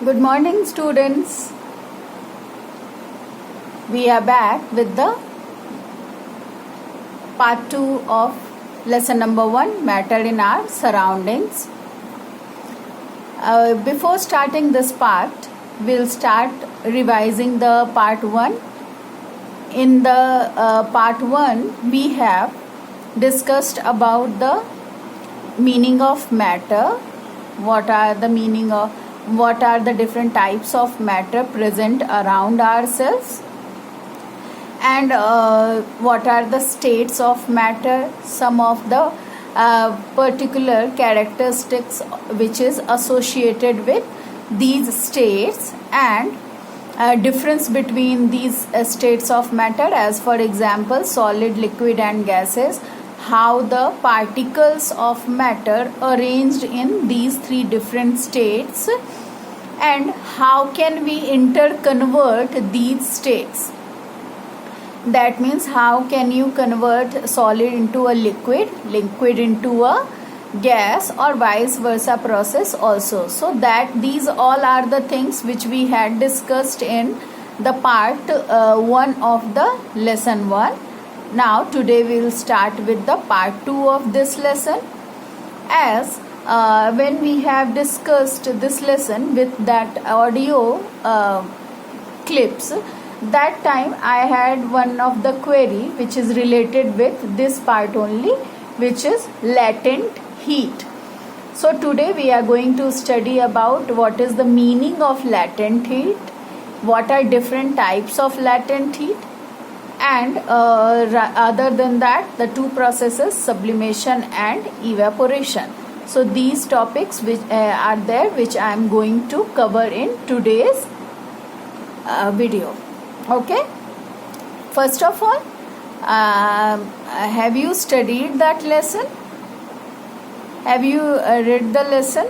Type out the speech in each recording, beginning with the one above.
Good morning, students. We are back with the part 2 of lesson number 1, matter in our surroundings. Before starting this part, we'll start revising the part 1. In the part 1, we have discussed about the meaning of matter, what are the different types of matter present around ourselves, and what are the states of matter, some of the particular characteristics which is associated with these states, and difference between these states of matter, as for example solid, liquid and gases, how the particles of matter arranged in these 3 different states, and how can we interconvert these states. That means how can you convert solid into a liquid into a gas, or vice versa process also. So that these all are the things which we had discussed in the part 1 of the lesson 1. Now today we will start with the part 2 of this lesson, as when we have discussed this lesson with that audio clips, that time I had one of the query which is related with this part only, which is latent heat. So today we are going to study about what is the meaning of latent heat, what are different types of latent heat, and other than that the 2 processes, sublimation and evaporation. So these topics which are there, which I am going to cover in today's video. Okay, first of all, have you studied that lesson? Have you read the lesson?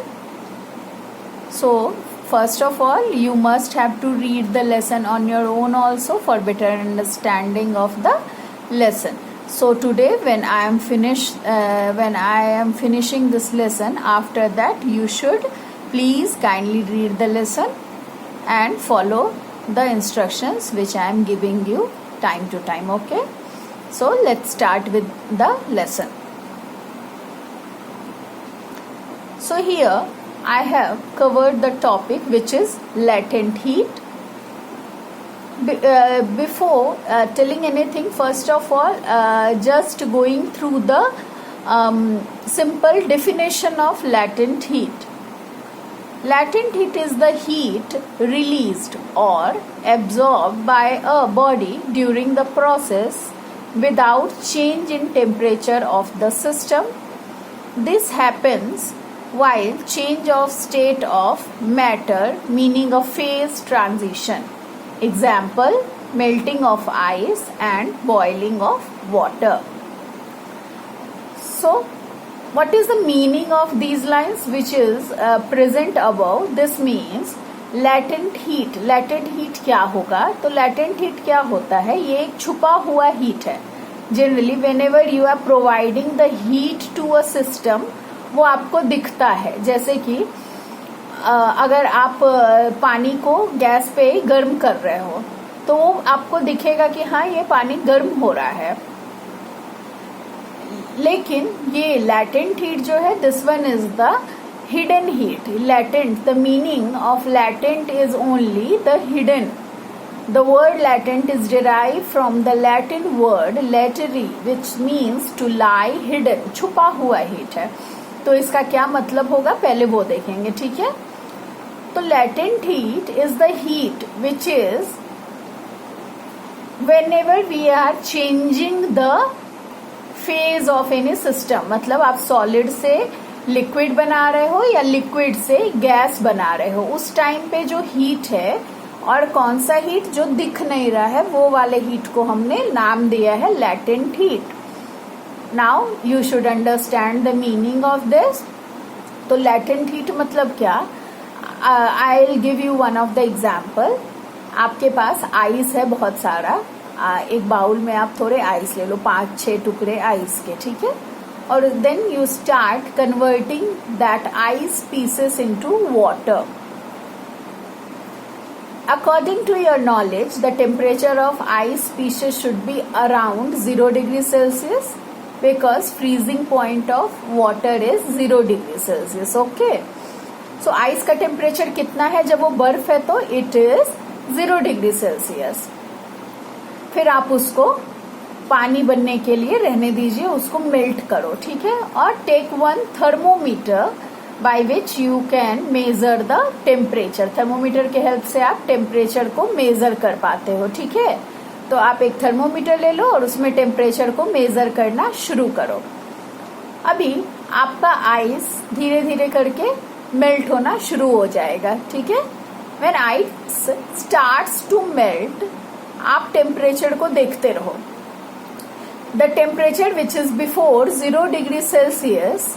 So first of all, you must have to read the lesson on your own also for better understanding of the lesson. So today when I am finishing this lesson, after that you should please kindly read the lesson and follow the instructions which I am giving you time to time. Okay, so let's start with the lesson. So here I have covered the topic which is latent heat. Before telling anything, first of all, just going through the simple definition of latent heat. Latent heat is the heat released or absorbed by a body during the process without change in temperature of the system. This happens while change of state of matter, meaning a phase transition. Example, melting of ice and boiling of water. So what is the meaning of these lines which is present above? This means latent heat. Latent heat क्या होगा? तो latent heat क्या होता है? ये एक छुपा हुआ heat है. Generally whenever you are providing the heat to a system, वो आपको दिखता है. जैसे कि अगर आप पानी को गैस पे गर्म कर रहे हो तो आपको दिखेगा कि हाँ ये पानी गर्म हो रहा है. लेकिन ये latent heat जो है, this one is the hidden heat. Latent, the meaning of latent is only the hidden. The word latent is derived from the Latin word latere, which means to lie hidden. छुपा हुआ heat है. तो इसका क्या मतलब होगा पहले वो देखेंगे, ठीक है. तो latent heat is the heat which is whenever we are changing the phase of any system. मतलब आप solid से liquid बना रहे हो या liquid से gas बना रहे हो, उस टाइम पे जो heat है, और कौन सा heat जो दिख नहीं रहा है, वो वाले heat को हमने नाम दिया है latent heat. Now you should understand the meaning of this. तो latent heat मतलब क्या? I'll give you one of the example. आपके पास आइस है बहुत सारा, एक बाउल में आप थोड़े आइस ले लो, 5-6 टुकड़े आइस के, ठीक है. और then you start converting that ice pieces into water. according to your knowledge, the temperature of ice species should be around 0 degree Celsius because freezing point of water is 0 degree Celsius. Okay. So ice का temperature कितना है जब वो बर्फ है? तो it is 0 degree Celsius. फिर आप उसको पानी बनने के लिए रहने दीजिए, उसको मेल्ट करो, ठीक है. और take one thermometer by which you can measure the temperature. Thermometer के हेल्प से आप टेम्परेचर को मेजर कर पाते हो, ठीक है. तो आप एक थर्मोमीटर ले लो और उसमें टेम्परेचर को मेजर करना शुरू करो. अभी आपका आइस धीरे धीरे करके मेल्ट होना शुरू हो जाएगा, ठीक है. When ice starts to melt, आप टेम्परेचर को देखते रहो. The temperature which is before 0 degree Celsius,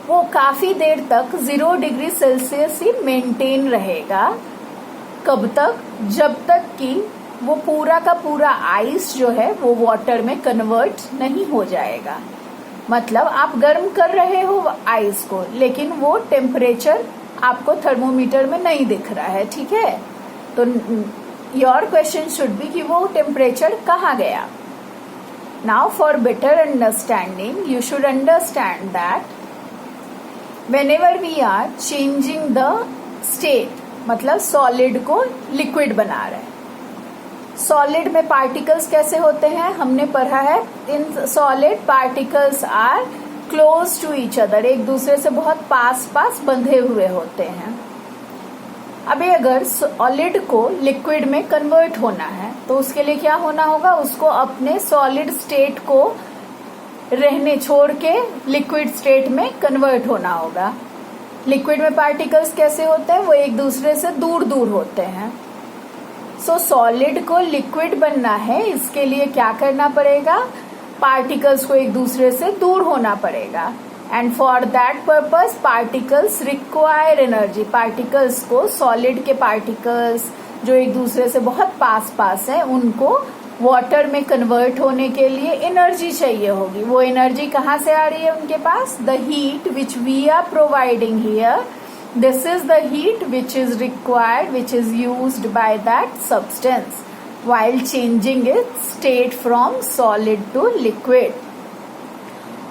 वो काफी देर तक 0 डिग्री सेल्सियस ही मेंटेन रहेगा. कब तक? जब तक कि वो पूरा का पूरा आइस जो है वो वाटर में कन्वर्ट नहीं हो जाएगा. मतलब आप गर्म कर रहे हो आइस को, लेकिन वो टेम्परेचर आपको थर्मोमीटर में नहीं दिख रहा है, ठीक है. तो योर क्वेश्चन शुड बी कि वो टेम्परेचर कहाँ गया. Now for better understanding, you should understand that whenever we are changing the state, मतलब सॉलिड को लिक्विड बना रहे हैं. सॉलिड में पार्टिकल्स कैसे होते हैं हमने पढ़ा है. In solid particles are close to each other, एक दूसरे से बहुत पास पास बंधे हुए होते हैं. अभी अगर सॉलिड को लिक्विड में कन्वर्ट होना है तो उसके लिए क्या होना होगा, उसको अपने सॉलिड स्टेट को रहने छोड़ के लिक्विड स्टेट में कन्वर्ट होना होगा. लिक्विड में पार्टिकल्स कैसे होते हैं, वो एक दूसरे से दूर दूर होते हैं. सो सॉलिड को लिक्विड बनना है, इसके लिए क्या करना पड़ेगा, पार्टिकल्स को एक दूसरे से दूर होना पड़ेगा. And for that purpose particles require energy. Particles को, सॉलिड के पार्टिकल्स जो एक दूसरे से बहुत पास पास है, उनको वाटर में कन्वर्ट होने के लिए एनर्जी चाहिए होगी. वो एनर्जी कहाँ से आ रही है उनके पास? The heat which we are providing here, this is the heat which is required, which is used by that substance while changing its state from solid to liquid.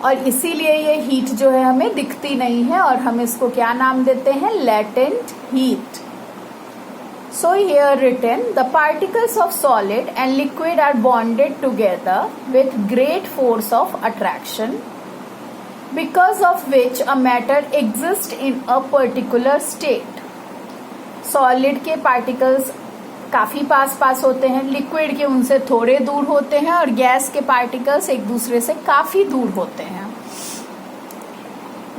और इसीलिए ये हीट जो है हमें दिखती नहीं है और हम इसको क्या नाम देते हैं, latent heat. So here written, the particles of solid and liquid are bonded together with great force of attraction, because of which a matter exists in a particular state. Solid के particles काफी पास पास होते हैं, liquid के उनसे थोड़े दूर होते हैं, और गैस के पार्टिकल्स एक दूसरे से काफी दूर होते हैं.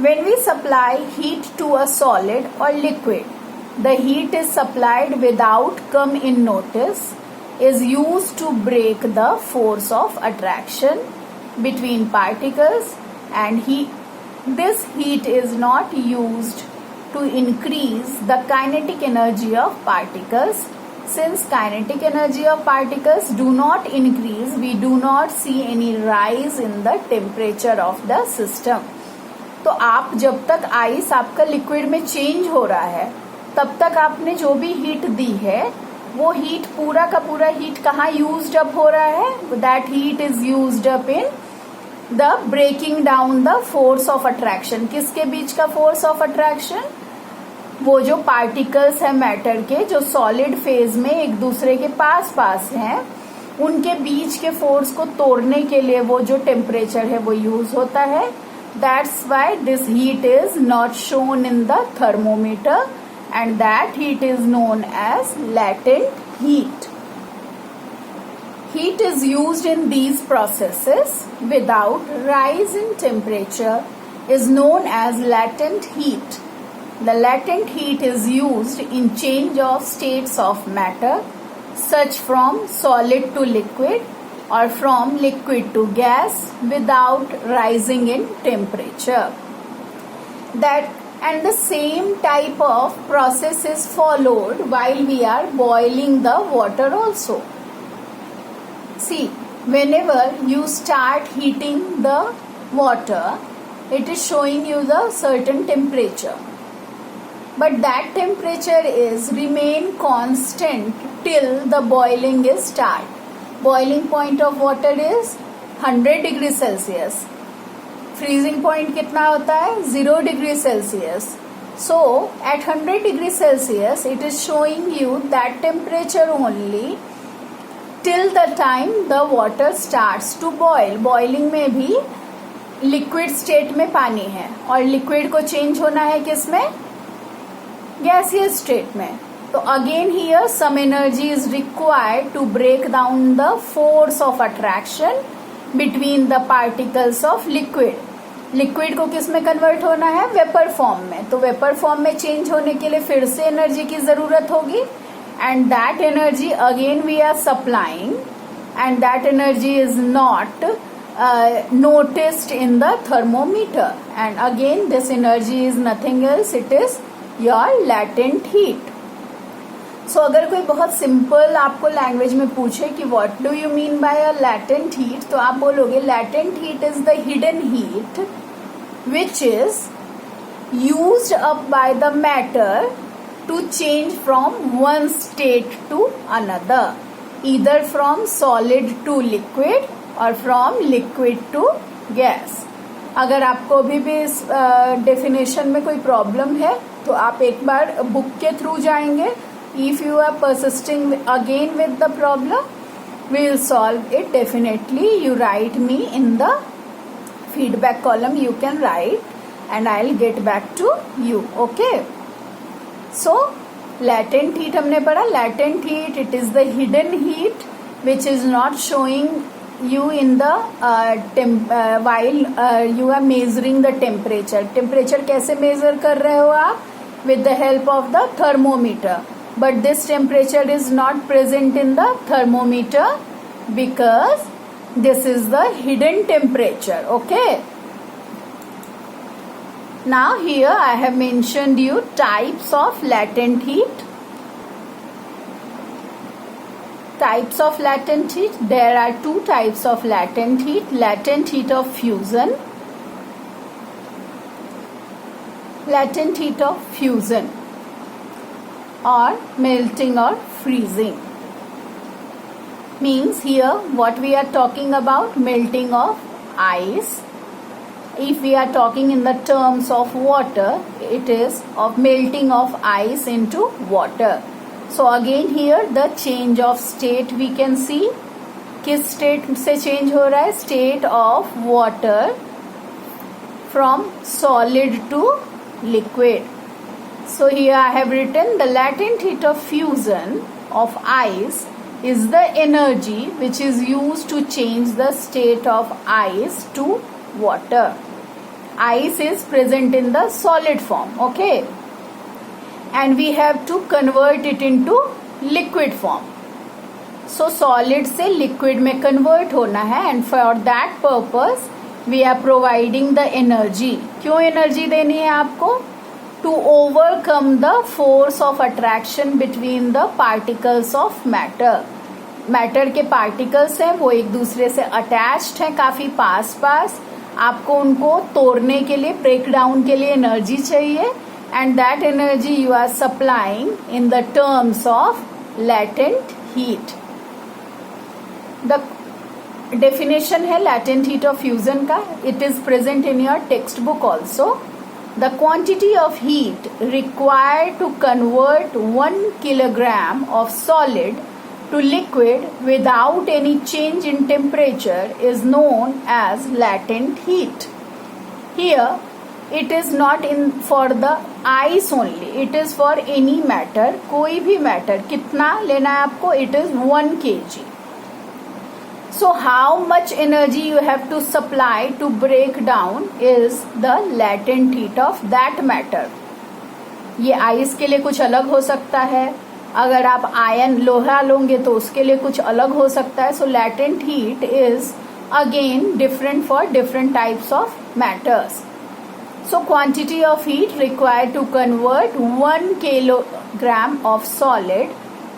When we supply heat to a solid or liquid, the heat is supplied without come in notice, is used to break the force of attraction between particles, and this heat is not used to increase the kinetic energy of particles. Since kinetic energy of particles do not increase, we do not see any rise in the temperature of the system. तो आप जब तक ice आपका liquid में change हो रहा है, तब तक आपने जो भी हीट दी है, वो हीट पूरा का पूरा हीट कहाँ यूज्ड अप हो रहा है? That heat is used up in the breaking down the force of attraction. किसके बीच का फोर्स ऑफ अट्रैक्शन? वो जो पार्टिकल्स है मैटर के, जो सॉलिड फेज में एक दूसरे के पास पास हैं, उनके बीच के फोर्स को तोड़ने के लिए वो जो टेम्परेचर है वो यूज होता है. That's why this heat is not shown in the thermometer, and that heat is known as latent heat. Heat is used in these processes without rise in temperature is known as latent heat. The latent heat is used in change of states of matter, such from solid to liquid or from liquid to gas without rising in temperature. And the same type of process is followed while we are boiling the water also. See, whenever you start heating the water, it is showing you the certain temperature. but that temperature is remain constant till the boiling is start. Boiling point of water is 100 degree Celsius. Freezing point कितना होता है 0 degree Celsius. So at 100 degree Celsius it is showing you that temperature only till the time the water starts to boil. Boiling में भी liquid state में पानी है और liquid को चेंज होना है किसमें, गैसियस स्टेट में. तो again here some energy is required to break down the force of attraction between the particles of liquid. Liquid को किस में कन्वर्ट होना है, वेपर फॉर्म में. तो वेपर फॉर्म में चेंज होने के लिए फिर से एनर्जी की जरूरत होगी and that energy again we are supplying and that energy is not noticed in the thermometer, and again this energy is nothing else, it is your latent heat. So अगर कोई बहुत सिंपल आपको language में पूछे कि what do you mean by a latent heat, तो आप बोलोगे latent heat is the hidden heat which is used up by the matter to change from one state to another, either from solid to liquid और from liquid to gas. अगर आपको अभी भी इस definition में कोई प्रॉब्लम है तो आप एक बार बुक के थ्रू जाएंगे. If you are persisting again with the problem we will solve it definitely. You write me in the feedback column, you can write and I will get back to you. Okay, so latent heat हमने पढ़ा. Latent heat it is the hidden heat which is not showing you in the while you are measuring the temperature. Temperature कैसे measure कर रहे हो आप, with the help of the thermometer, but this temperature is not present in the thermometer because this is the hidden temperature. Okay, now here I have mentioned you types of latent heat. Types of latent heat. There are two types of latent heat. Latent heat of fusion. Latent heat of fusion or melting or freezing. Means here what we are talking about, melting of ice. If we are talking in the terms of water, it is of melting of ice into water. So again here the change of state we can see. किस state से change हो रहा है, state of water from solid to liquid. So here I have written the latent heat of fusion of ice is the energy which is used to change the state of ice to water. Ice is present in the solid form, okay? And we have to convert it into liquid form. So solid से liquid में convert होना है and for that purpose we are providing the energy. क्यों energy देनी है आपको? To overcome the force of attraction between the particles of matter. Matter के particles हैं वो एक दूसरे से attached हैं काफी पास पास. आपको उनको तोड़ने के लिए, break down के लिए energy चाहिए. And that energy you are supplying in the terms of latent heat. The definition है latent heat of fusion का. It is present in your textbook also. The quantity of heat required to convert 1 kilogram of solid to liquid without any change in temperature is known as latent heat. Here it is not in for the ice only, it is for any matter. कोई भी matter कितना लेना है आपको, it is 1 kg. So how much energy you have to supply to break down is the latent heat of that matter. ये ice के लिए कुछ अलग हो सकता है, अगर आप आयन लोहा लोगे तो उसके लिए कुछ अलग हो सकता है. So latent heat is again different for different types of matters. So quantity of heat required to convert 1 kilogram of solid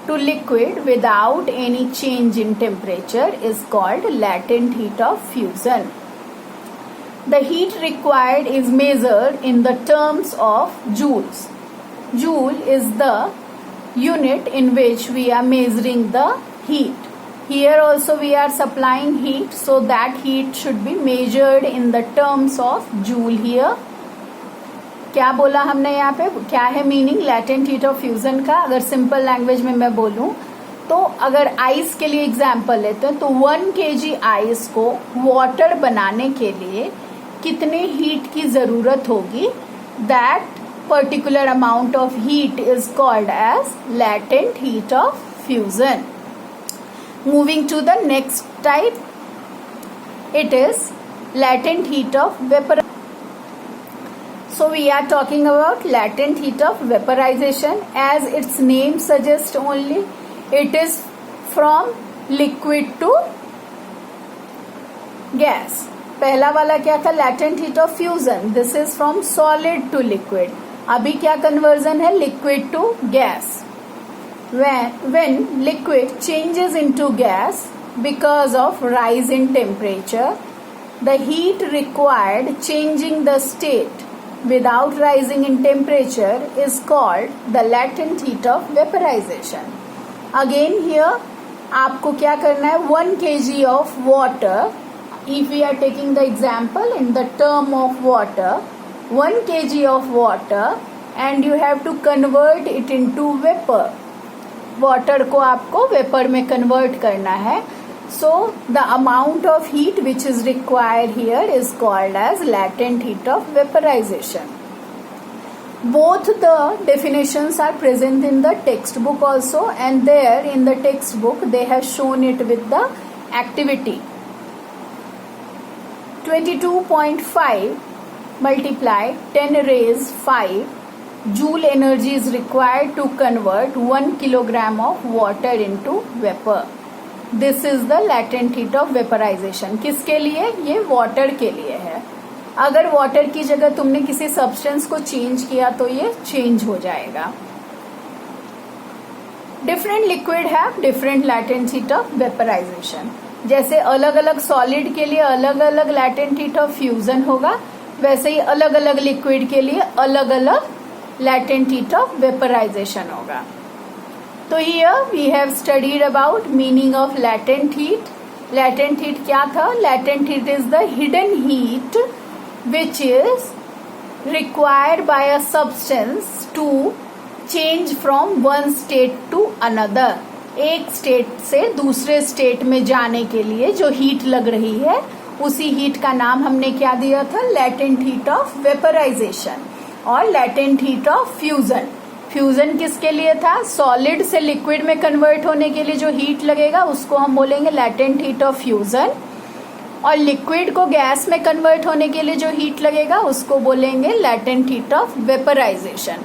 to liquid without any change in temperature is called latent heat of fusion. The heat required is measured in the terms of joules. Joule is the unit in which we are measuring the heat. Here also we are supplying heat, so that heat should be measured in the terms of joule here. क्या बोला हमने यहाँ पे, क्या है meaning latent heat of fusion का? अगर simple language में मैं बोलूँ तो अगर आइस के लिए एग्जाम्पल लेते हैं तो 1 kg आइस को वाटर बनाने के लिए कितने हीट की जरूरत होगी? That particular amount of heat is called as latent heat of fusion. Moving to the next type, it is latent heat of vaporization. So we are talking about latent heat of vaporization. As its name suggests only, it is from liquid to gas. पहला वाला क्या था? latent heat of fusion. This is from solid to liquid. अभी क्या conversion है? liquid to gas. When liquid changes into gas because of rise in temperature, the heat required changing the state without rising in temperature is called the latent heat of vaporization. Again here आपको क्या करना है? 1 kg of water, if we are taking the example in the term of water, 1 kg of water and you have to convert it into vapor. Water को आपको vapour में convert करना है. So the amount of heat which is required here is called as latent heat of vaporization. Both the definitions are present in the textbook also, and there in the textbook they have shown it with the activity. 22.5 multiply 10 raise 5 joule energy is required to convert 1 kilogram of water into vapor. This is the latent heat of vaporization. किसके लिए? ये water के लिए है. अगर water की जगह तुमने किसी सब्सटेंस को चेंज किया तो ये चेंज हो जाएगा. Different liquid have different latent heat of vaporization. जैसे अलग अलग सॉलिड के लिए अलग अलग लैटेंट हीट ऑफ फ्यूजन होगा, वैसे ही अलग अलग लिक्विड के लिए अलग अलग लैटेंट हीट ऑफ वेपराइजेशन होगा. तो here we have studied about meaning of latent heat. Latent heat क्या था? Latent heat is the hidden heat which is required by a substance to change from one state to another. एक state से दूसरे state में जाने के लिए जो हीट लग रही है उसी हीट का नाम हमने क्या दिया था? latent heat of vaporization और latent heat of fusion. Fusion किसके लिए था? सॉलिड से लिक्विड में कन्वर्ट होने के लिए जो हीट लगेगा उसको हम बोलेंगे लैटेंट हीट ऑफ फ्यूजन, और लिक्विड को गैस में कन्वर्ट होने के लिए जो हीट लगेगा उसको बोलेंगे latent heat of vaporization.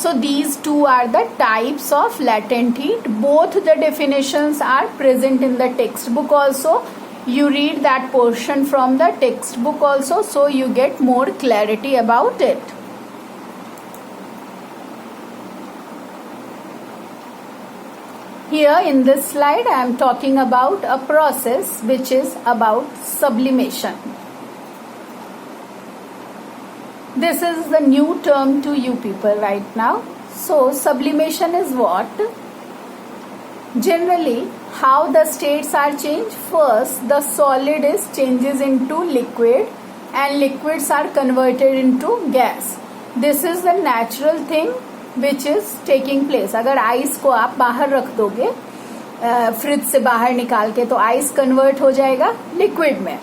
So these two are the types of latent heat. Both the definitions are present in the textbook also. You read that portion from the textbook also, so you get more clarity about it. Here in this slide I am talking about a process which is about sublimation. This is the new term to you people right now. So sublimation is what? Generally how the states are changed. First the solid is changes into liquid and liquids are converted into gas. This is the natural thing which is taking place. अगर ice को आप बाहर रख दोगे fridge से बाहर निकाल के तो आइस कन्वर्ट हो जाएगा लिक्विड में,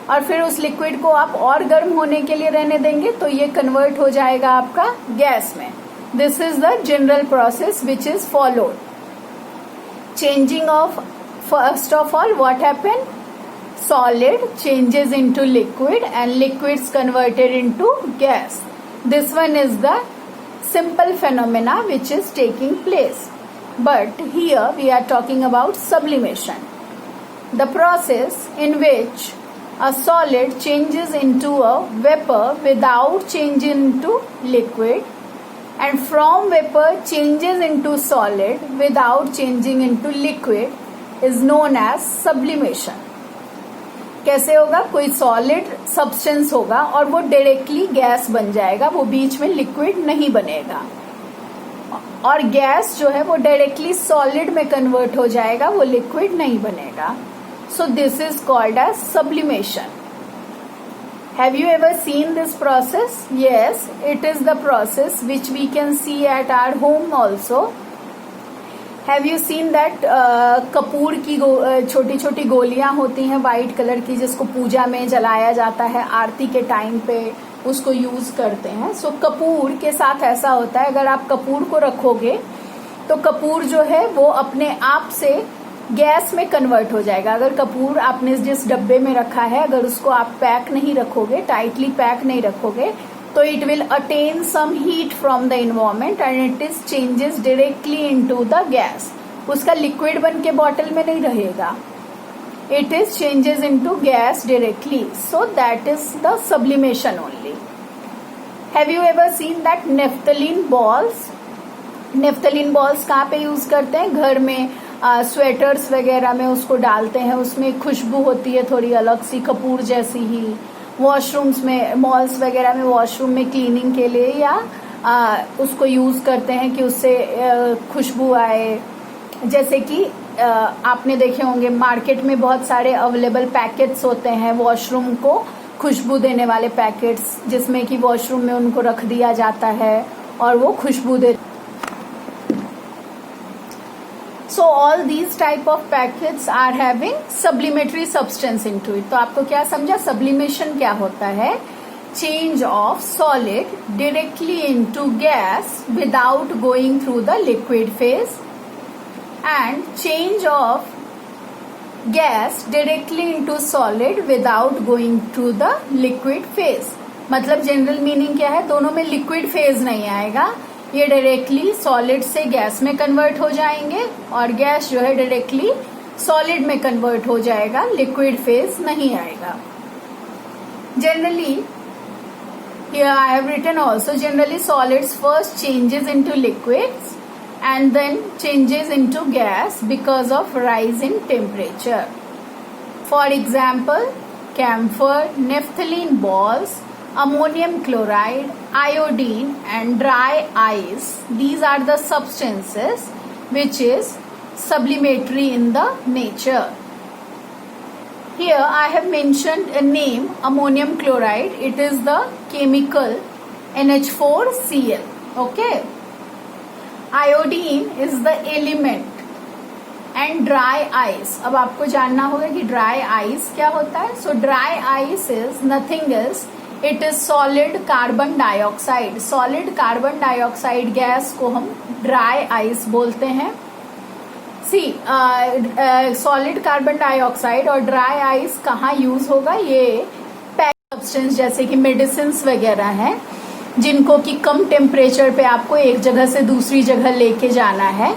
और फिर उस लिक्विड को आप और गर्म होने के लिए रहने देंगे तो ये कन्वर्ट हो जाएगा आपका गैस में. This is the general process which is followed. Changing of first of all what happen? solid changes into liquid and liquids converted into gas. This one is the simple phenomena which is taking place. But here we are talking about sublimation, the process in which a solid changes into a vapor without changing into liquid, and from vapor changes into solid without changing into liquid, is known as sublimation. कैसे होगा? कोई solid substance होगा और वो directly gas बन जाएगा, वो बीच में लिक्विड नहीं बनेगा. और गैस जो है वो डायरेक्टली सॉलिड में कन्वर्ट हो जाएगा, वो लिक्विड नहीं बनेगा. So this is called as sublimation. Have you ever seen this process? Yes, it is the process which we can see at our home also. Have you seen that Kapoor की छोटी छोटी गोलियां होती हैं वाइट कलर की, जिसको पूजा में जलाया जाता है, आरती के टाइम पे उसको यूज करते हैं. सो कपूर के साथ ऐसा होता है, अगर आप कपूर को रखोगे तो कपूर जो है वो अपने आप से गैस में कन्वर्ट हो जाएगा. अगर कपूर आपने जिस डब्बे में रखा है, अगर उसको आप पैक नहीं रखोगे, टाइटली पैक नहीं रखोगे, तो it will attain some heat from the environment and it is changes directly into the gas. उसका लिक्विड बन के बॉटल में नहीं रहेगा, it is changes into gas directly. So that is the sublimation only. Have you ever seen that naphthalene balls? Naphthalene balls कहाँ पे use करते हैं? घर में स्वेटर्स वगैरह में उसको डालते हैं, उसमें खुशबू होती है थोड़ी अलग सी, कपूर जैसी ही. वॉशरूम्स में, मॉल्स वगैरह में वॉशरूम में क्लीनिंग के लिए या उसको यूज करते हैं कि उससे खुशबू आए. जैसे कि आपने देखे होंगे मार्केट में बहुत सारे अवेलेबल पैकेट्स होते हैं वॉशरूम को खुशबू देने वाले पैकेट्स, जिसमें कि वॉशरूम में उनको रख दिया जाता है और वो खुशबू दे. So all these type of packets are having sublimatory substance into it. तो आपको क्या समझा? sublimation क्या होता है? Change of solid directly into gas without going through the liquid phase, and change of gas directly into solid without going through the liquid phase. मतलब general meaning क्या है? दोनों में लिक्विड फेज नहीं आएगा, ये डायरेक्टली सॉलिड से gas में कन्वर्ट हो जाएंगे और गैस जो है डायरेक्टली सॉलिड में कन्वर्ट हो जाएगा, लिक्विड फेज नहीं आएगा. Generally here I have written also, generally solids first changes into liquids and then changes into gas because of rise in temperature. For example, camphor, naphthalene balls, ammonium chloride, iodine and dry ice. These are the substances which is sublimatory in the nature. Here I have mentioned a name, ammonium chloride. It is the chemical NH4Cl. Okay. Iodine is the element and dry ice. अब आपको जानना होगा कि dry ice क्या होता है. सो dry ice is nothing else, it is solid carbon dioxide. Solid carbon dioxide gas को हम ड्राई आइस बोलते हैं. सी सॉलिड कार्बन डाइऑक्साइड और ड्राई आइस कहाँ यूज होगा? ये पैक सब्सटेंस जैसे कि मेडिसिन वगैरह हैं, जिनको कि कम टेम्परेचर पे आपको एक जगह से दूसरी जगह लेके जाना है.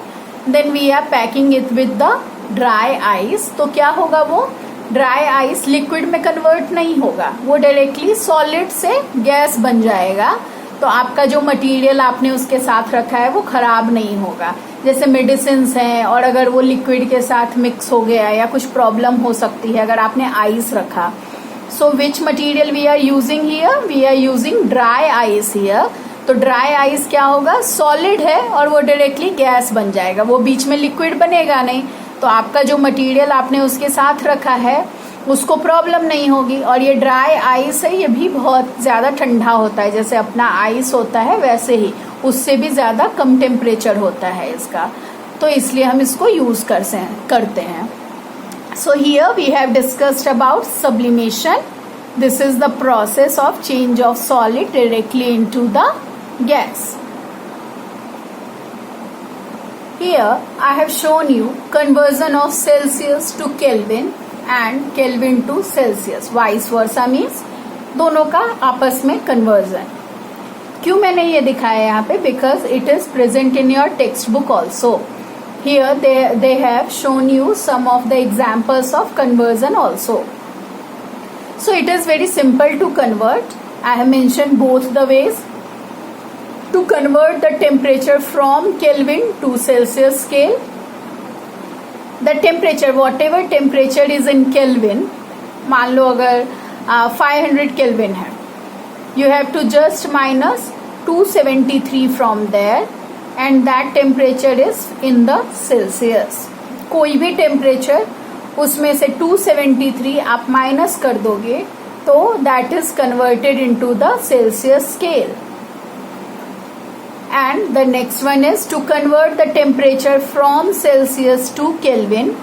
Then we are packing it with the dry ice. तो क्या होगा? वो ड्राई आइस लिक्विड में कन्वर्ट नहीं होगा, वो डायरेक्टली सॉलिड से गैस बन जाएगा. तो आपका जो मटेरियल आपने उसके साथ रखा है वो खराब नहीं होगा. जैसे मेडिसिन हैं, और अगर वो लिक्विड के साथ मिक्स हो गया या कुछ प्रॉब्लम हो सकती है अगर आपने आइस रखा. So which material we are using here? We are using dry ice here. तो ड्राई आइस क्या होगा? सॉलिड है और वो डायरेक्टली गैस बन जाएगा, वो बीच में लिक्विड बनेगा नहीं. तो आपका जो मटेरियल आपने उसके साथ रखा है उसको प्रॉब्लम नहीं होगी. और ये ड्राई आइस है, ये भी बहुत ज़्यादा ठंडा होता है, जैसे अपना आइस होता है वैसे ही, उससे भी ज़्यादा कम टेम्परेचर होता है इसका. तो इसलिए हम इसको यूज़ करते हैं. So here we have discussed about sublimation. This is the process of change of solid directly into the gas. Here I have shown you conversion of Celsius to Kelvin and Kelvin to Celsius. Vice versa means दोनों का आपस में conversion. क्यों मैंने ये दिखाया यहाँ पे? Because it is present in your textbook also. Here they have shown you some of the examples of conversion also. So it is very simple to convert. I have mentioned both the ways. To convert the temperature from Kelvin to Celsius scale, the temperature, whatever temperature is in Kelvin, मान लो अगर 500 Kelvin है, you have to just minus 273 from there. and that temperature is in the Celsius. कोई भी temperature उसमें से 273 आप minus कर दोगे तो that is converted into the Celsius scale. And the next one is to convert the temperature from Celsius to Kelvin.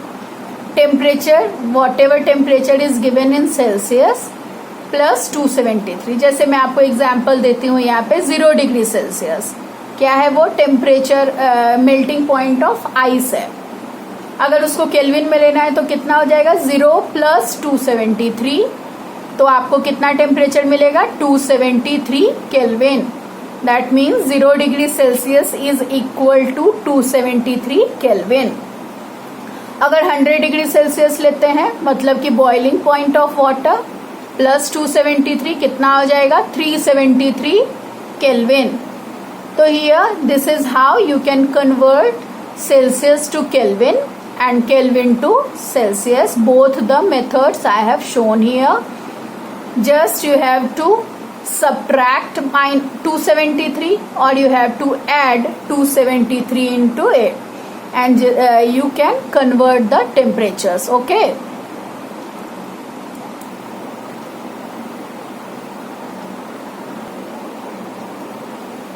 Temperature, whatever temperature is given in Celsius plus 273. जैसे मैं आपको एग्जांपल देती हूँ यहाँ पे 0 डिग्री सेल्सियस क्या है, वो temperature melting point of ice है. अगर उसको केल्विन में लेना है तो कितना हो जाएगा, 0 प्लस 273, तो आपको कितना टेम्परेचर मिलेगा, 273 Kelvin. That means 0 degree Celsius is equal to 273 Kelvin. अगर 100 डिग्री सेल्सियस लेते हैं मतलब कि boiling point of water plus 273 कितना हो जाएगा, 373 केल्विन. तो here this is how you can convert Celsius to Kelvin and Kelvin to Celsius. Both the methods I have shown here. Just you have to subtract 273 or you have to add 273 into it and you can convert the temperatures. Okay.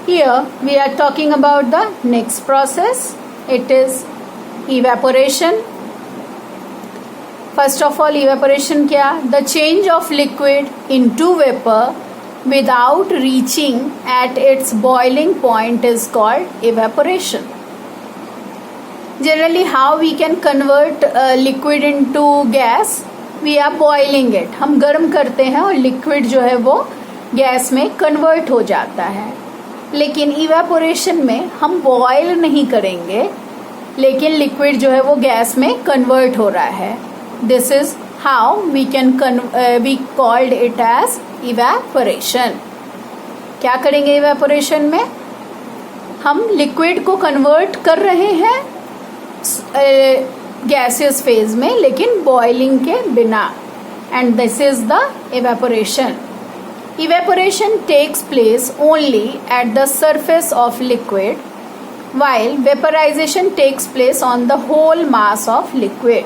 Here we are talking about the next process. It is evaporation. First of all, evaporation क्या, the change of liquid into vapor without reaching at its boiling point is called evaporation. Generally how we can convert liquid into gas, we are boiling it. हम गर्म करते हैं और liquid जो है वो gas में convert हो जाता है. लेकिन इवेपोरेशन में हम बॉयल नहीं करेंगे, लेकिन लिक्विड जो है वो गैस में कन्वर्ट हो रहा है. This is how we can we called it as evaporation. क्या करेंगे इवेपोरेशन में, हम लिक्विड को कन्वर्ट कर रहे हैं गैसियस फेज में लेकिन बॉइलिंग के बिना, and this is the evaporation. Evaporation takes place only at the surface of liquid, while vaporization takes place on the whole mass of liquid.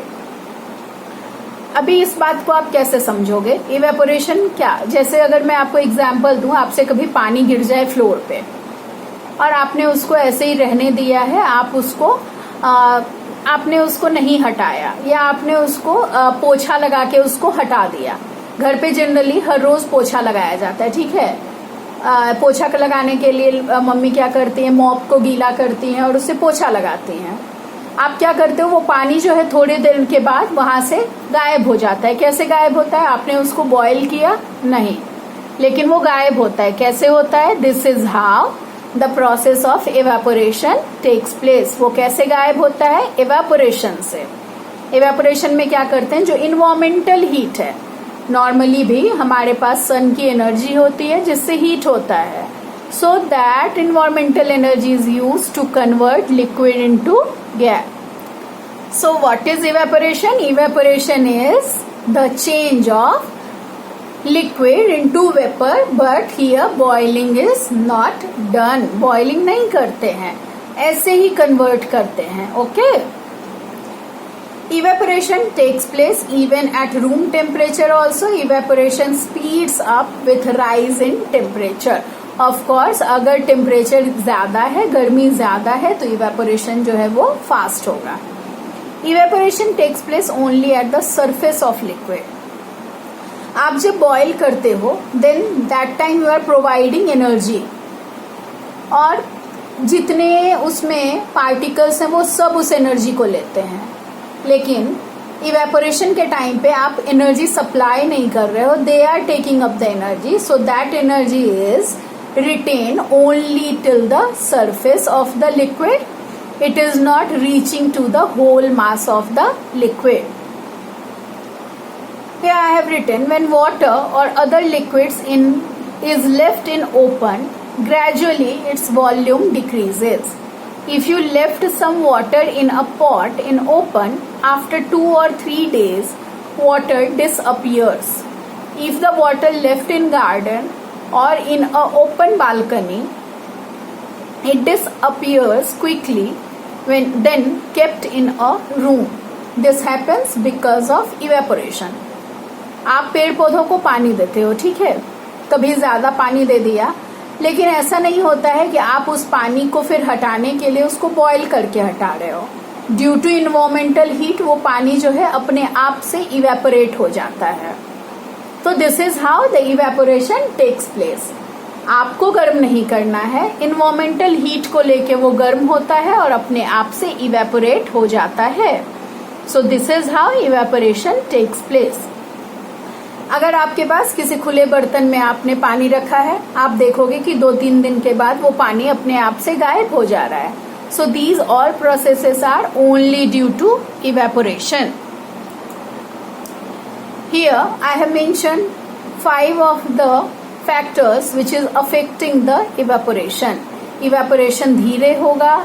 अभी इस बात को आप कैसे समझोगे, इवेपोरेशन क्या, जैसे अगर मैं आपको एग्जांपल दूं, आपसे कभी पानी गिर जाए फ्लोर पे और आपने उसको ऐसे ही रहने दिया है, आपने उसको नहीं हटाया या आपने उसको पोछा लगा के उसको हटा दिया. घर पे जनरली हर रोज पोछा लगाया जाता है, ठीक है. पोछा लगाने के लिए मम्मी क्या करती है, मॉप को गीला करती हैं और उससे पोछा लगाती हैं. आप क्या करते हो, वो पानी जो है थोड़ी देर के बाद वहां से गायब हो जाता है. कैसे गायब होता है, आपने उसको बॉयल किया नहीं, लेकिन वो गायब होता है. कैसे होता है, this is how the process of evaporation takes place. वो कैसे गायब होता है, इवेपोरेशन से. इवेपोरेशन में क्या करते हैं, जो इन्वायरमेंटल हीट है, नॉर्मली भी हमारे पास सन की एनर्जी होती है जिससे हीट होता है, so that environmental energy is used to convert liquid into gas. So what is evaporation, evaporation is the change of liquid into vapour, but here boiling is not done. Boiling नहीं करते हैं, ऐसे ही convert करते हैं. Okay. Evaporation takes place even at room temperature also. Evaporation speeds up with rise in temperature. Of course, अगर temperature ज्यादा है, गर्मी ज्यादा है, तो evaporation जो है वो फास्ट होगा. Evaporation takes place only at the surface of liquid. आप जब बॉयल करते हो, then that time you are providing energy. और जितने उसमें पार्टिकल्स हैं वो सब उस एनर्जी को लेते हैं. लेकिन इवेपोरेशन के टाइम पे आप एनर्जी सप्लाई नहीं कर रहे हो, they are taking up the energy, so that energy is retain only till the surface of the liquid. It is not reaching to the whole mass of the liquid. Here I have written, when water or other liquids is left in open, gradually its volume decreases. If you left some water in a pot in open, after 2 or 3 days, water disappears. If the water left in garden or in a open balcony, it disappears quickly when then kept in a room. This happens because of evaporation. आप पेड़ पौधों को पानी देते हो, ठीक है, कभी ज्यादा पानी दे दिया, लेकिन ऐसा नहीं होता है कि आप उस पानी को फिर हटाने के लिए उसको बॉईल करके हटा रहे हो. ड्यू टू इन्वायरमेंटल हीट वो पानी जो है अपने आप से इवेपोरेट हो जाता है. तो this is how the evaporation takes place. आपको गर्म नहीं करना है, इन्वायरमेंटल हीट को लेके वो गर्म होता है और अपने आप से इवेपोरेट हो जाता है. So this is how evaporation takes place. अगर आपके पास किसी खुले बर्तन में आपने पानी रखा है, आप देखोगे कि 2-3 दिन के बाद वो पानी अपने आप से गायब हो जा रहा है. So these all processes are only due to evaporation. Here I have mentioned 5 of the factors which is affecting the evaporation. Evaporation धीरे होगा,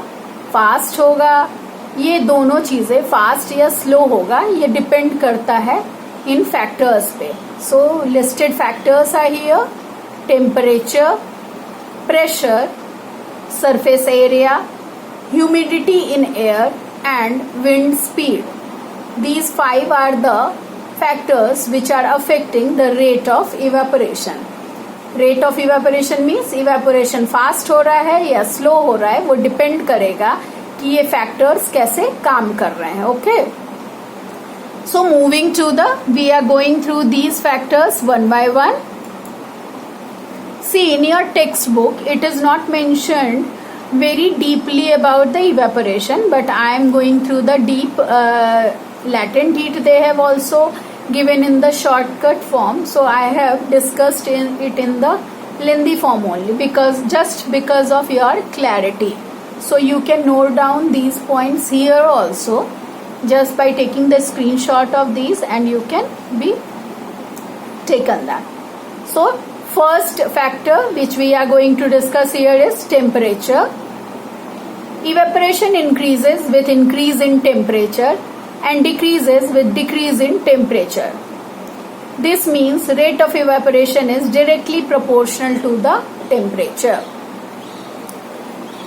फास्ट होगा, ये दोनों चीजें फास्ट या स्लो होगा, ये डिपेंड करता है इन फैक्टर्स पे. So listed factors are here: temperature, pressure, surface area, humidity in air and wind speed. These 5 are the factors which are affecting the rate of evaporation. Rate of evaporation means evaporation fast हो रहा है या slow हो रहा है, वो depend करेगा कि ये factors कैसे काम कर रहे हैं. Okay, so moving to the, we are going through these factors one by one. See, in your textbook it is not mentioned very deeply about the evaporation, but I am going through the deep latent heat they have also given in the shortcut form. So I have discussed it in the lengthy form only, because of your clarity. So you can note down these points here also just by taking the screenshot of these, and you can be taken that. So first factor which we are going to discuss here is temperature. Evaporation increases with increase in temperature and decreases with decrease in temperature. This means rate of evaporation is directly proportional to the temperature.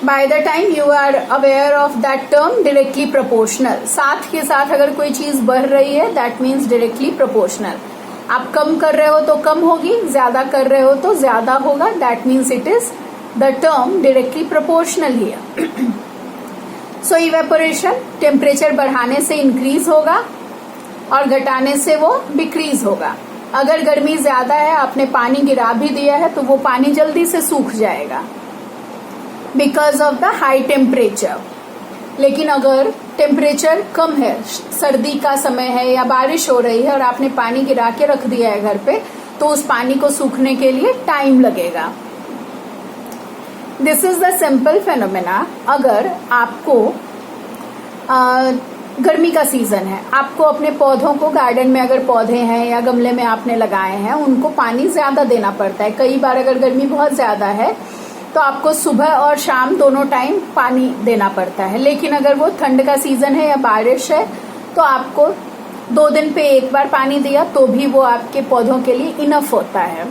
By the time you are aware of that term directly proportional, साथ के साथ अगर कोई चीज बढ़ रही है, that means directly proportional. आप कम कर रहे हो तो कम होगी, ज्यादा कर रहे हो तो ज्यादा होगा, that means it is the term directly proportional here. So evaporation temperature बढ़ाने से इंक्रीज होगा और घटाने से वो डिक्रीज होगा. अगर गर्मी ज्यादा है, आपने पानी गिरा भी दिया है, तो वो पानी जल्दी से सूख जाएगा because of the high temperature. लेकिन अगर टेम्परेचर कम है, सर्दी का समय है या बारिश हो रही है और आपने पानी गिरा के रख दिया है घर पे, तो उस पानी को सूखने के लिए टाइम लगेगा. This is the simple phenomena. अगर आपको गर्मी का सीजन है, आपको अपने पौधों को, गार्डन में अगर पौधे हैं या गमले में आपने लगाए हैं, उनको पानी ज्यादा देना पड़ता है. कई बार अगर गर्मी बहुत ज्यादा है तो आपको सुबह और शाम दोनों टाइम पानी देना पड़ता है. लेकिन अगर वो ठंड का सीजन है या बारिश है तो आपको 2 दिन पे एक बार पानी दिया तो भी वो आपके पौधों के लिए इनफ होता है.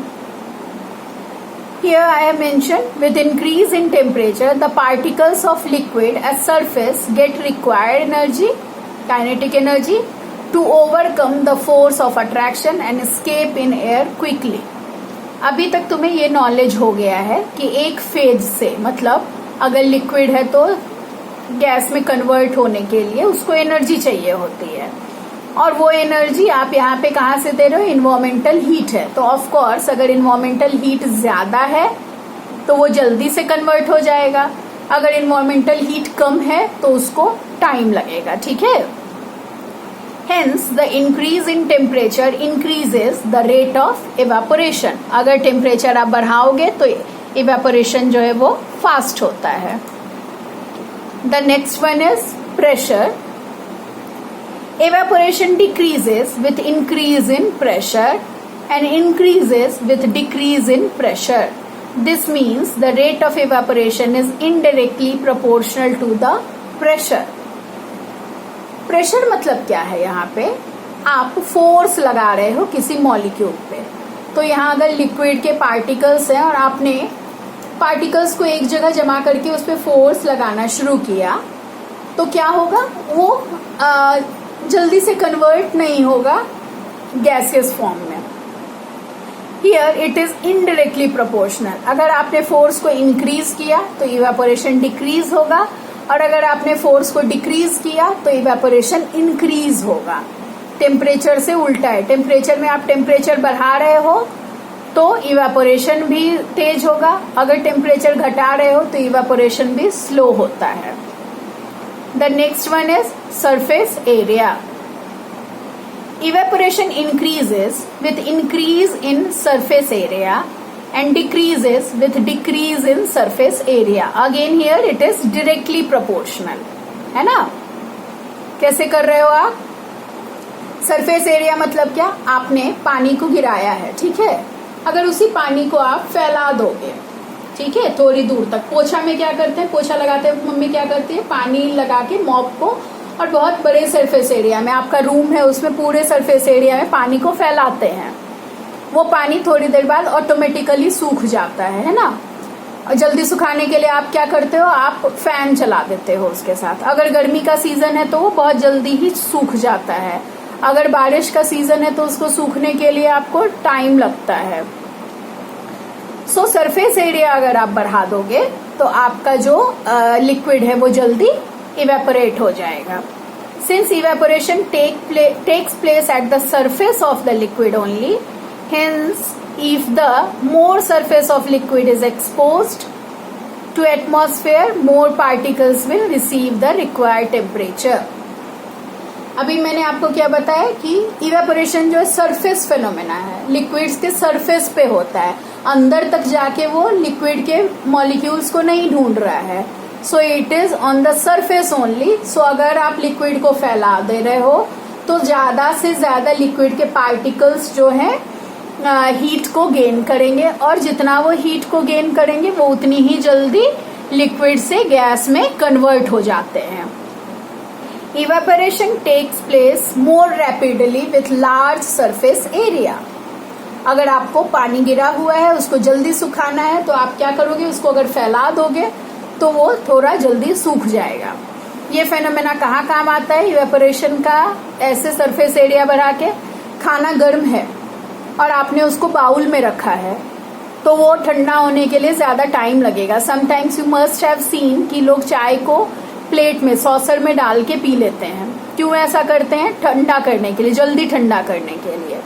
Here I have mentioned, with increase in temperature, the particles of liquid at surface get required energy, kinetic energy, to overcome the force of attraction and escape in air quickly. अभी तक तुम्हें ये knowledge हो गया है कि एक phase से, मतलब अगर लिक्विड है तो गैस में कन्वर्ट होने के लिए उसको एनर्जी चाहिए होती है, और वो एनर्जी आप यहाँ पे कहाँ से दे रहे हो, इन्वायरमेंटल हीट है. तो ऑफ कोर्स अगर इन्वायरमेंटल हीट ज्यादा है तो वो जल्दी से कन्वर्ट हो जाएगा, अगर इन्वायरमेंटल हीट कम है तो उसको टाइम लगेगा. ठीक है. Hence the increase in temperature increases the rate of evaporation. अगर टेम्परेचर आप बढ़ाओगे तो इवेपोरेशन जो है वो फास्ट होता है. The next one is pressure. Evaporation decreases with increase in pressure and increases with decrease in pressure. This means the rate of evaporation is indirectly proportional to the pressure. Pressure मतलब क्या है? यहाँ पे आप force लगा रहे हो किसी मॉलिक्यूल पे. तो यहाँ अगर लिक्विड के पार्टिकल्स हैं और आपने पार्टिकल्स को एक जगह जमा करके उस पर फोर्स लगाना शुरू किया तो क्या होगा, वो जल्दी से कन्वर्ट नहीं होगा गैसियस फॉर्म में। Here it is indirectly proportional. अगर आपने फोर्स को इंक्रीज किया तो इवेपोरेशन डिक्रीज होगा, और अगर आपने फोर्स को डिक्रीज किया तो इवेपोरेशन इंक्रीज होगा। टेम्परेचर से उल्टा है। टेम्परेचर में आप टेम्परेचर बढ़ा रहे हो तो इवेपोरेशन भी तेज होगा, अगर टेम्परेचर घटा रहे हो तो इवेपोरेशन भी स्लो होता है। The next one is surface area. Evaporation increases with increase in surface area and decreases with decrease in surface area. Again here it is directly proportional, है ना। कैसे कर रहे हो आप? सरफेस एरिया मतलब क्या, आपने पानी को गिराया है, ठीक है, अगर उसी पानी को आप फैला दोगे, ठीक है, थोड़ी दूर तक। पोछा में क्या करते हैं, पोछा लगाते हैं मम्मी क्या करती है, पानी लगा के मॉप को और बहुत बड़े सरफेस एरिया में, आपका रूम है उसमें पूरे सरफेस एरिया में पानी को फैलाते हैं। वो पानी थोड़ी देर बाद ऑटोमेटिकली सूख जाता है ना। और जल्दी सुखाने के लिए आप क्या करते हो, आप फैन चला देते हो उसके साथ। अगर गर्मी का सीजन है तो वो बहुत जल्दी ही सूख जाता है, अगर बारिश का सीजन है तो उसको सूखने के लिए आपको टाइम लगता है। सो सरफेस एरिया अगर आप बढ़ा दोगे तो आपका जो लिक्विड है वो जल्दी इवेपोरेट हो जाएगा। Since evaporation takes place at the surface of the liquid only, hence if the more surface of liquid is exposed to atmosphere, more particles will receive the required temperature. अभी मैंने आपको क्या बताया कि इवेपोरेशन जो है सरफेस फेनोमेना है, liquids के सरफेस पे होता है, अंदर तक जाके वो लिक्विड के मॉलिक्यूल्स को नहीं ढूंढ रहा है। So it is on the surface only. So अगर आप लिक्विड को फैला दे रहे हो तो ज्यादा से ज्यादा लिक्विड के पार्टिकल्स जो है हीट को गेन करेंगे, और जितना वो हीट को गेन करेंगे वो उतनी ही जल्दी लिक्विड से गैस में कन्वर्ट हो जाते हैं। Evaporation takes place more rapidly with large surface area. अगर आपको पानी गिरा हुआ है उसको जल्दी सुखाना है तो आप क्या करोगे, उसको अगर फैला दोगे तो वो थोड़ा जल्दी सूख जाएगा। ये फेनोमेना कहाँ काम आता है इवेपोरेशन का, ऐसे सरफेस एरिया बढ़ा के। खाना गर्म है और आपने उसको बाउल में रखा है तो वो ठंडा होने के लिए ज्यादा टाइम लगेगा। Sometimes you must have seen कि लोग चाय को प्लेट में सॉसर में डाल के पी लेते हैं। क्यों ऐसा करते हैं, ठंडा करने के लिए, जल्दी ठंडा करने के लिए।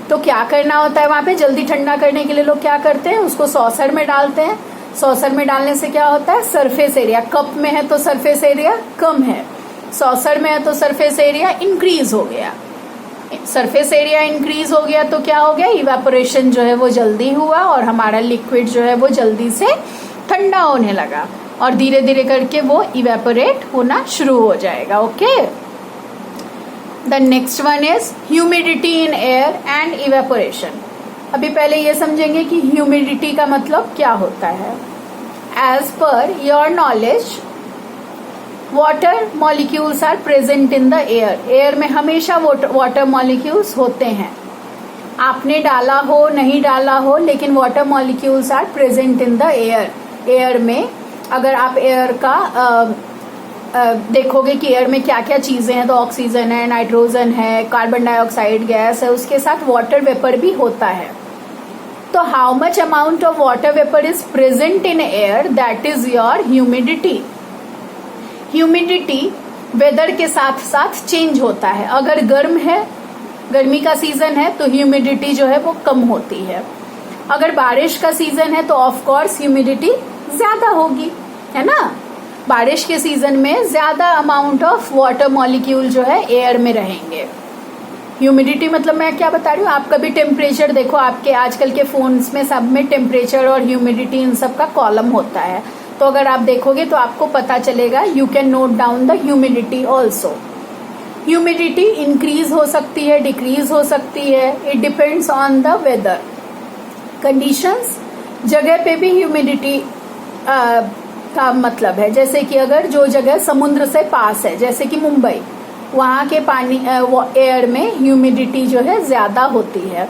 तो क्या करना होता है वहां पे, जल्दी ठंडा करने के लिए लोग क्या करते हैं, उसको सॉसर में डालते हैं। सॉसर में डालने से क्या होता है, सरफेस एरिया, कप में है तो सरफेस एरिया कम है, सॉसर में है तो सरफेस एरिया इंक्रीज हो गया। सरफेस एरिया इंक्रीज हो गया तो क्या हो गया, इवेपोरेशन जो है वो जल्दी हुआ और हमारा लिक्विड जो है वो जल्दी से ठंडा होने लगा, और धीरे धीरे करके वो इवेपोरेट होना शुरू हो जाएगा। Okay, the next one is humidity in air and evaporation. अभी पहले ये समझेंगे कि ह्यूमिडिटी का मतलब क्या होता है। As per your knowledge, water molecules are present in the air. Air में हमेशा वाटर मॉलिक्यूल्स होते हैं, आपने डाला हो नहीं डाला हो, लेकिन water molecules are present in the air. Air में अगर आप एयर का देखोगे कि एयर में क्या क्या चीजें हैं, तो ऑक्सीजन है, नाइट्रोजन है, कार्बन डाइऑक्साइड गैस है, उसके साथ वाटर वेपर भी होता है। तो how much amount of water vapour is present in air, that is your humidity. Humidity weather के साथ साथ चेंज होता है। अगर गर्म है, गर्मी का सीजन है तो ह्यूमिडिटी जो है वो कम होती है। अगर बारिश का सीजन है तो ऑफ कोर्स ह्यूमिडिटी ज्यादा होगी, है ना। बारिश के सीजन में ज्यादा अमाउंट ऑफ वाटर मॉलिक्यूल जो है एयर में रहेंगे। ह्यूमिडिटी मतलब मैं क्या बता रही हूँ, आप कभी टेम्परेचर देखो, आपके आजकल के फोन्स में सब में टेम्परेचर और ह्यूमिडिटी इन सब का कॉलम होता है, तो अगर आप देखोगे तो आपको पता चलेगा, you can note down the humidity also. Humidity increase हो सकती है, डिक्रीज हो सकती है, it depends on the weather conditions. जगह पे भी ह्यूमिडिटी का मतलब है, जैसे कि अगर जो जगह समुद्र से पास है, जैसे कि मुंबई, वहाँ के पानी एयर में ह्यूमिडिटी जो है ज्यादा होती है।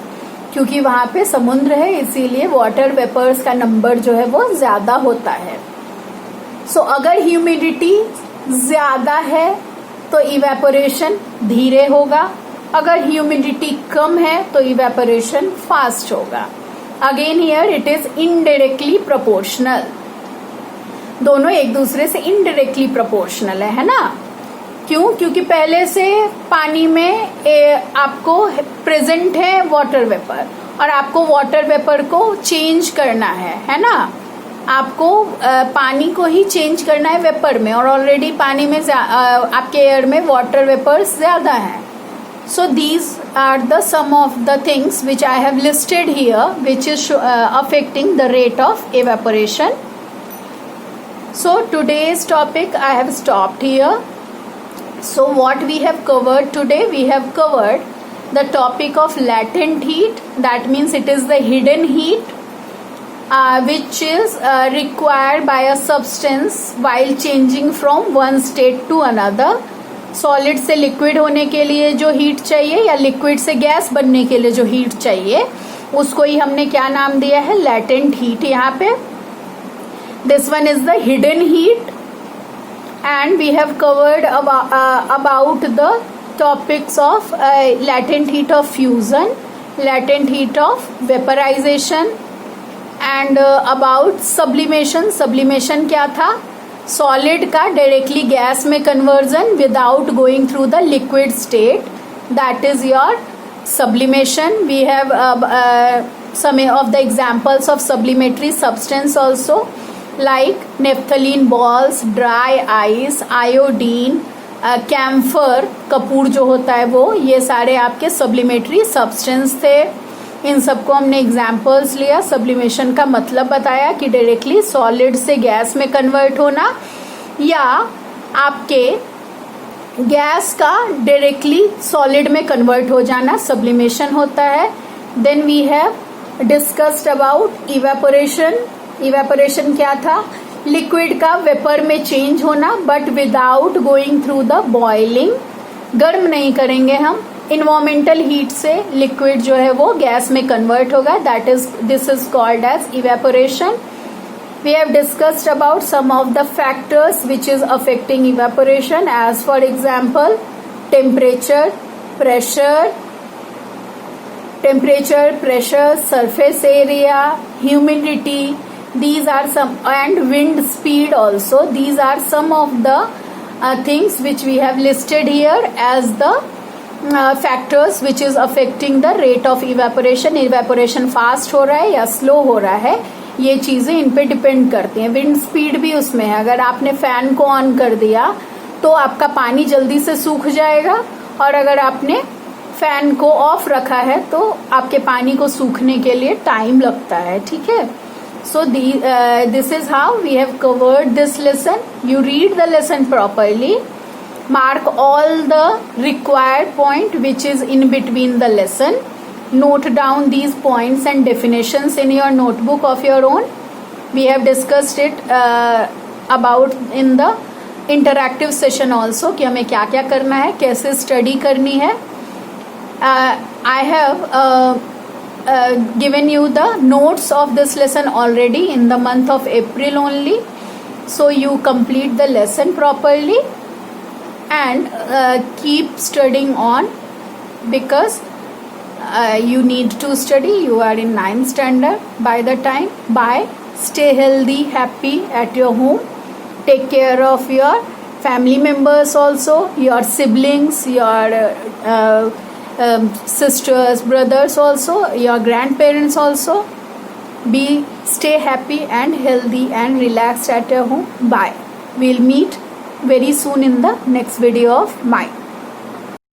क्योंकि वहां पे समुद्र है, इसीलिए वाटर वेपर्स का नंबर जो है वो ज्यादा होता है। सो अगर ह्यूमिडिटी ज्यादा है तो इवेपोरेशन धीरे होगा, अगर ह्यूमिडिटी कम है तो इवेपोरेशन फास्ट होगा। Again here it is indirectly proportional, दोनों एक दूसरे से इनडायरेक्टली प्रोपोर्शनल है ना। क्यों? क्योंकि पहले से पानी में आपको प्रेजेंट है वाटर वेपर और आपको वाटर वेपर को चेंज करना है ना। आपको पानी को ही चेंज करना है वेपर में, और ऑलरेडी पानी में आपके एयर में वाटर वेपर्स ज्यादा हैं। So these are the some of the things which I have listed here, which is affecting the rate of evaporation. So today's topic I have stopped here. So what we have covered today, we have covered the topic of latent heat. That means it is the hidden heat which is required by a substance while changing from one state to another. Solid से liquid होने के लिए जो heat चाहिए या liquid से gas बनने के लिए जो हीट चाहिए, उसको ही हमने क्या नाम दिया है? Latent heat. यहाँ पे this one is the hidden heat, and we have covered about the topics of latent heat of fusion, latent heat of vaporization, and about sublimation. Sublimation क्या था? सॉलिड का डायरेक्टली गैस में conversion without going through the liquid state, that is your sublimation. We have some of the examples of sublimentary substance also, like naphthalene balls, dry ice, iodine, camphor, Kapoor जो होता है वो, ये सारे आपके सब्लिमेटरी substance थे। इन सबको हमने एग्जाम्पल्स लिया। सब्लिमेशन का मतलब बताया कि डायरेक्टली सॉलिड से गैस में कन्वर्ट होना, या आपके गैस का डायरेक्टली सॉलिड में कन्वर्ट हो जाना सब्लिमेशन होता है। Then we have discussed about evaporation. Evaporation क्या था? लिक्विड का वेपर में चेंज होना, but without going through the boiling. गर्म नहीं करेंगे हम, इन्वायरमेंटल हीट से लिक्विड जो है वो गैस में कन्वर्ट होगा, that is this is called as evaporation. We have discussed about some of the factors which is affecting evaporation, as for example temperature, pressure, surface area, humidity. These are some, and wind speed also. These are some of the things which we have listed here as the factors which is affecting the rate of evaporation. Evaporation fast हो रहा है या slow हो रहा है, ये चीजें इन पे डिपेंड करती हैं। विंड स्पीड भी उसमें है। अगर आपने फैन को ऑन कर दिया तो आपका पानी जल्दी से सूख जाएगा, और अगर आपने फैन को ऑफ रखा है तो आपके पानी को सूखने के लिए टाइम लगता है। ठीक है। So this is how we have covered this lesson. You read the lesson properly, mark all the required point which is in between the lesson, note down these points and definitions in your notebook of your own. We have discussed it about in the interactive session also कि हमें क्या क्या करना है, कैसे study करनी है। I have given you the notes of this lesson already in the month of April only, so you complete the lesson properly and keep studying on, because you need to study. You are in 9th standard by the time. Bye. Stay healthy, happy at your home. Take care of your family members also, your siblings, your sisters, brothers also, your grandparents also. Stay happy and healthy and relaxed at your home. Bye. We'll meet very soon in the next video of mine.